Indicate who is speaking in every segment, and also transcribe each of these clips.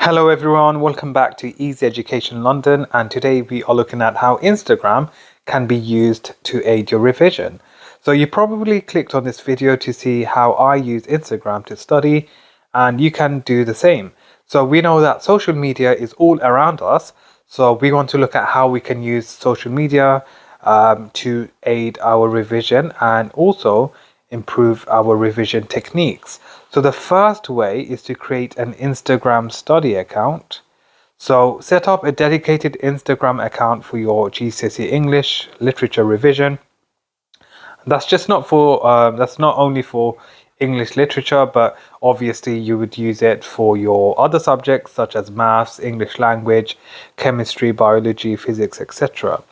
Speaker 1: Hello everyone, welcome back to Easy Education London, and today we are looking at how Instagram can be used to aid your revision. So you probably clicked on this video to see how I use Instagram to study, and you can do the same. So we know that social media is all around us, so we want to look at how we can use social media to aid our revision and also improve our revision techniques. So the first way is to create an Instagram study account. So set up a dedicated Instagram account for your GCSE English literature revision. That's not only for English literature, but obviously you would use it for your other subjects such as maths, English language, chemistry, biology, physics, etc.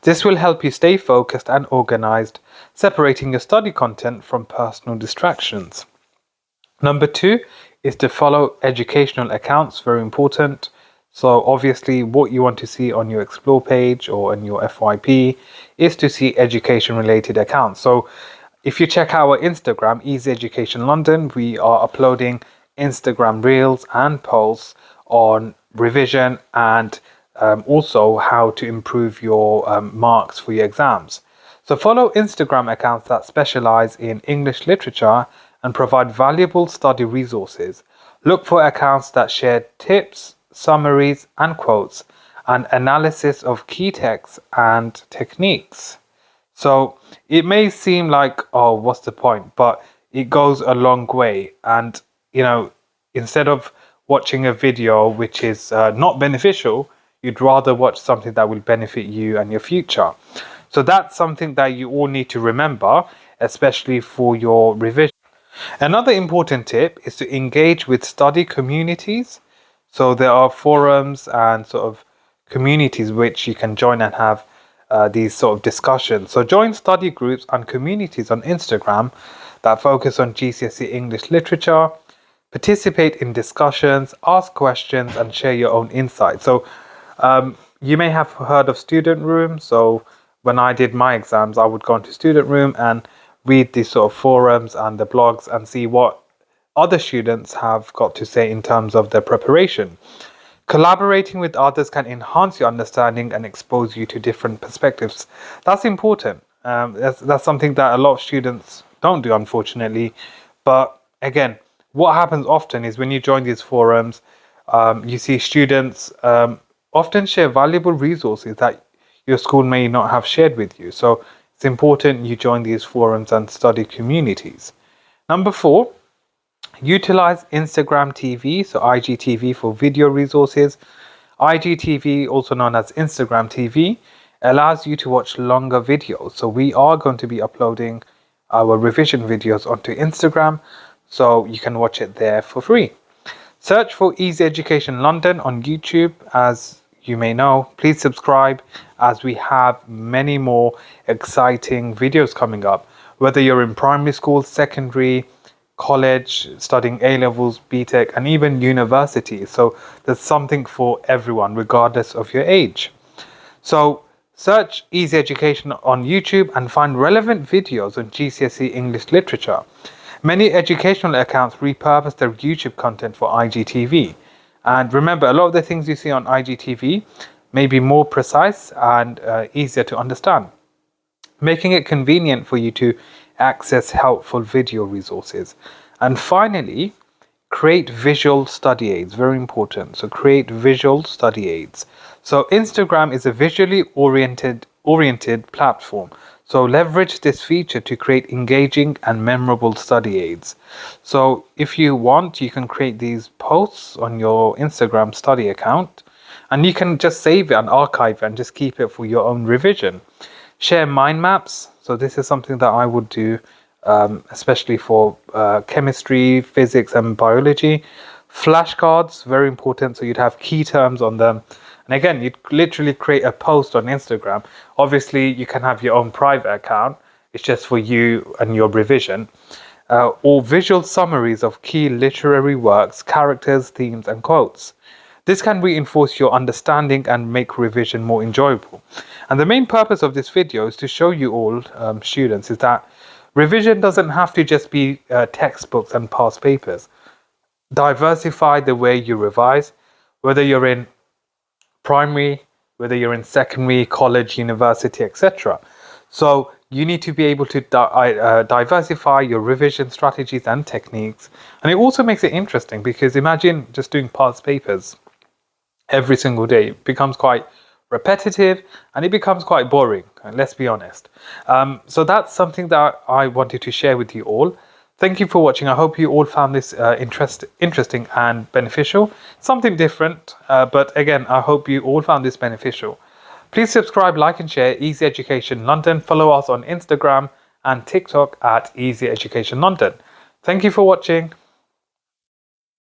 Speaker 1: This will help you stay focused and organized, separating your study content from personal distractions. Number two is to follow educational accounts, very important. So obviously what you want to see on your Explore page or on your FYP is to see education related accounts. So if you check our Instagram, Easy Education London, we are uploading Instagram reels and posts on revision and also how to improve your marks for your exams. So follow Instagram accounts that specialize in English literature and provide valuable study resources. Look for accounts that share tips, summaries, and quotes, and analysis of key texts and techniques. So it may seem like, oh, what's the point? But it goes a long way. And, instead of watching a video which is not beneficial, you'd rather watch something that will benefit you and your future. So that's something that you all need to remember, especially for your revision. Another important tip is to engage with study communities. So there are forums and sort of communities which you can join and have these sort of discussions. So join study groups and communities on Instagram that focus on GCSE English literature. Participate in discussions, ask questions, and share your own insights. So you may have heard of Student Room. So when I did my exams, I would go into Student Room and read these sort of forums and the blogs and see what other students have got to say in terms of their preparation. Collaborating with others can enhance your understanding and expose you to different perspectives. That's important. That's something that a lot of students don't do, unfortunately. But again, what happens often is when you join these forums, you see students often share valuable resources that your school may not have shared with you. So it's important you join these forums and study communities. Number four, utilize Instagram TV, so IGTV for video resources. IGTV, also known as Instagram TV, allows you to watch longer videos. So we are going to be uploading our revision videos onto Instagram, so you can watch it there for free. Search for Easy Education London on YouTube. As you may know, please subscribe as we have many more exciting videos coming up. Whether you're in primary school, secondary, college, studying A-levels, BTEC, and even university. So there's something for everyone, regardless of your age. So search Easy Education on YouTube and find relevant videos on GCSE English literature. Many educational accounts repurpose their YouTube content for IGTV. And remember, a lot of the things you see on IGTV may be more precise and easier to understand, making it convenient for you to access helpful video resources. And finally, create visual study aids, very important. So create visual study aids. So Instagram is a visually oriented platform. So leverage this feature to create engaging and memorable study aids. So if you want, you can create these posts on your Instagram study account, and you can just save it and archive it and just keep it for your own revision. Share mind maps. So this is something that I would do, especially for chemistry, physics, and biology. Flashcards, very important. So you'd have key terms on them. And again, you'd literally create a post on Instagram. Obviously, you can have your own private account. It's just for you and your revision. Or visual summaries of key literary works, characters, themes, and quotes. This can reinforce your understanding and make revision more enjoyable. And the main purpose of this video is to show you all, students, is that revision doesn't have to just be textbooks and past papers. Diversify the way you revise. whether you're in primary, whether you're in secondary, college, university, etc. So you need to be able to diversify your revision strategies and techniques. And it also makes it interesting because imagine just doing past papers every single day. It becomes quite repetitive and it becomes quite boring, let's be honest. So that's something that I wanted to share with you all. Thank you for watching. I hope you all found this interesting and beneficial. Something different, but again, I hope you all found this beneficial. Please subscribe, like and share Easy Education London. Follow us on Instagram and TikTok at Easy Education London. Thank you for watching.